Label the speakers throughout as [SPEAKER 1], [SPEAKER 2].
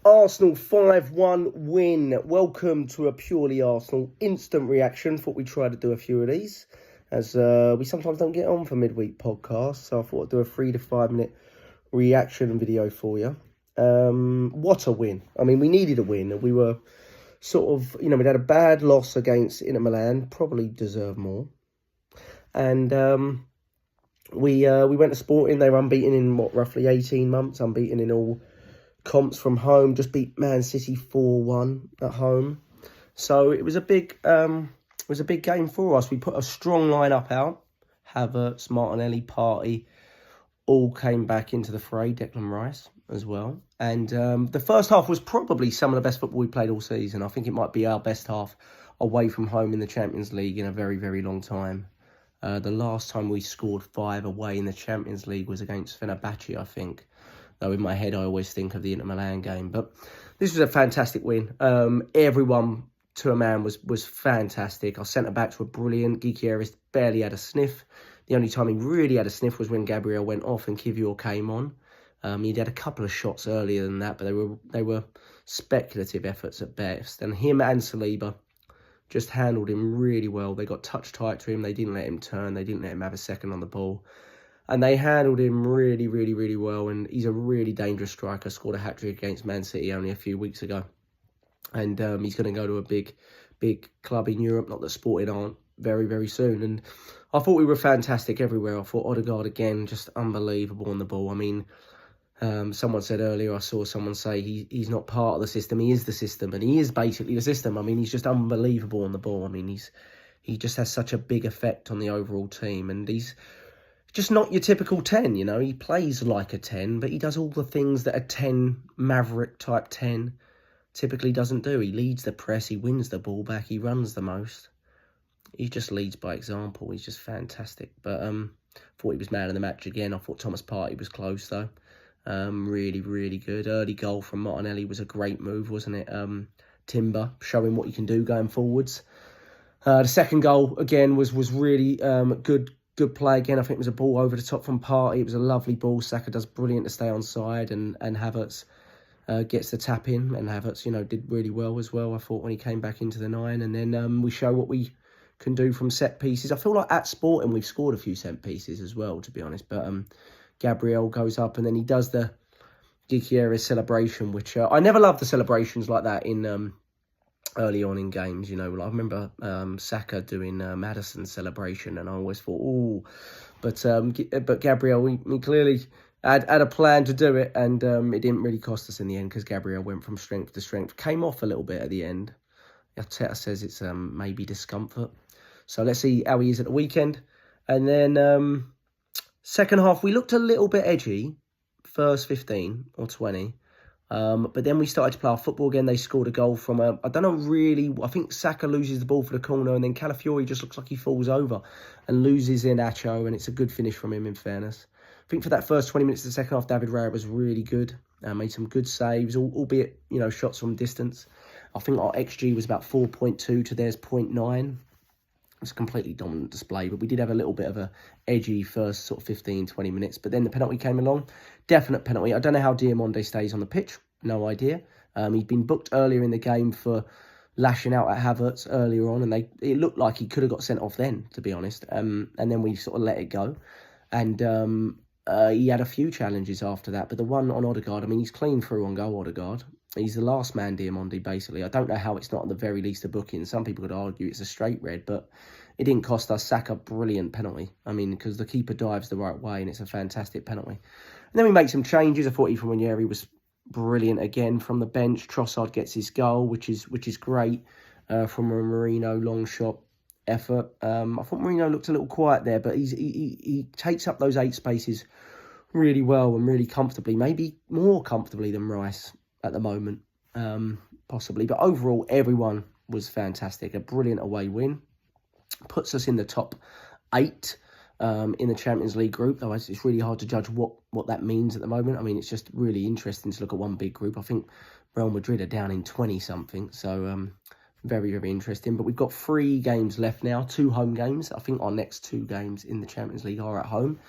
[SPEAKER 1] Arsenal 5-1 win. Welcome to a purely Arsenal instant reaction. Thought we'd try to do a few of these, as we sometimes don't get on for midweek podcasts. So I thought I'd do a 3 to 5 minute reaction video for you. What a win. I mean, we needed a win. We were sort of, we'd had a bad loss against Inter Milan, probably deserved more. And we went to Sporting. They were unbeaten in, roughly 18 months, unbeaten in all comps from home, just beat Man City 4-1 at home. So it was a big game for us. We put a strong lineup out. Havertz, Martinelli, Partey all came back into the fray. Declan Rice as well. And the first half was probably some of the best football we played all season. I think it might be our best half away from home in the Champions League in a very, very long time. The last time we scored 5 away in the Champions League was against Fenerbahce, I think. Though in my head, I always think of the Inter Milan game. But this was a fantastic win. Everyone, to a man, was fantastic. Our centre-backs were brilliant. Gutierrez barely had a sniff. The only time he really had a sniff was when Gabriel went off and Kivior came on. He'd had a couple of shots earlier than that, but they were speculative efforts at best. And him and Saliba just handled him really well. They got touch tight to him. They didn't let him turn. They didn't let him have a second on the ball. And they handled him really, really, really well. And he's a really dangerous striker. Scored a hat-trick against Man City only a few weeks ago. And he's going to go to a big club in Europe. Not that Sporting aren't very, very soon. And I thought we were fantastic everywhere. I thought Odegaard, again, just unbelievable on the ball. I mean, someone said earlier, I saw someone say he's not part of the system. He is the system. And he is basically the system. I mean, he's just unbelievable on the ball. I mean, he just has such a big effect on the overall team. And he's just not your typical 10, He plays like a 10, but he does all the things that a 10, maverick type 10, typically doesn't do. He leads the press, he wins the ball back, he runs the most. He just leads by example. He's just fantastic. But thought he was man of the match again. I thought Thomas Partey was close, though. Really, really good. Early goal from Martinelli was a great move, wasn't it? Timber, showing what you can do going forwards. The second goal, again, was really good play again. I think it was a ball over the top from Partey. It was a lovely ball. Saka does brilliant to stay on side, and Havertz gets the tap in, and Havertz, did really well as well, I thought, when he came back into the 9. And then we show what we can do from set pieces. I feel like at Sporting we've scored a few set pieces as well, to be honest. But Gabriel goes up, and then he does the Gutierrez celebration, which I never loved the celebrations like that in early on in games, I remember Saka doing Maddison's celebration, and I always thought, oh, but Gabriel, we clearly had a plan to do it, and it didn't really cost us in the end, because Gabriel went from strength to strength, came off a little bit at the end. Arteta says it's maybe discomfort, so let's see how he is at the weekend. And then second half, we looked a little bit edgy, first 15 or 20. But then we started to play our football again. They scored a goal from I don't know really, I think Saka loses the ball for the corner, and then Calafiori just looks like he falls over and loses Iheanacho, and it's a good finish from him, in fairness. I think for that first 20 minutes of the second half, David Raya was really good. Made some good saves, albeit, shots from distance. I think our XG was about 4.2 to theirs 0.9. It's a completely dominant display, but we did have a little bit of a edgy first sort of 15, 20 minutes. But then the penalty came along. Definite penalty. I don't know how Diamonde stays on the pitch. No idea. He'd been booked earlier in the game for lashing out at Havertz earlier on, and it looked like he could have got sent off then, to be honest. And then we sort of let it go. And he had a few challenges after that. But the one on Odegaard, I mean, he's clean through on goal, Odegaard. He's the last man, Diamonde, basically. I don't know how it's not at the very least a booking. Some people could argue it's a straight red, but it didn't cost us. Saka, brilliant penalty. I mean, because the keeper dives the right way, and it's a fantastic penalty. And then we make some changes. I thought Ethan Nwaneri was brilliant again from the bench. Trossard gets his goal, which is great, from a Marino long shot effort. I thought Marino looked a little quiet there, but he takes up those 8 spaces really well and really comfortably, maybe more comfortably than Rice at the moment, possibly. But overall, everyone was fantastic. A brilliant away win. Puts us in the top 8 in the Champions League group, though it's really hard to judge what that means at the moment. I mean, it's just really interesting to look at one big group. I think Real Madrid are down in 20-something, so very, very interesting. But we've got 3 games left now, 2 home games. I think our next 2 games in the Champions League are at home.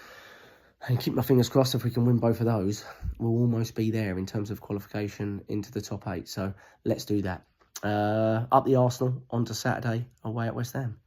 [SPEAKER 1] And keep my fingers crossed, if we can win both of those, we'll almost be there in terms of qualification into the top 8. So let's do that. Up the Arsenal on to Saturday away at West Ham.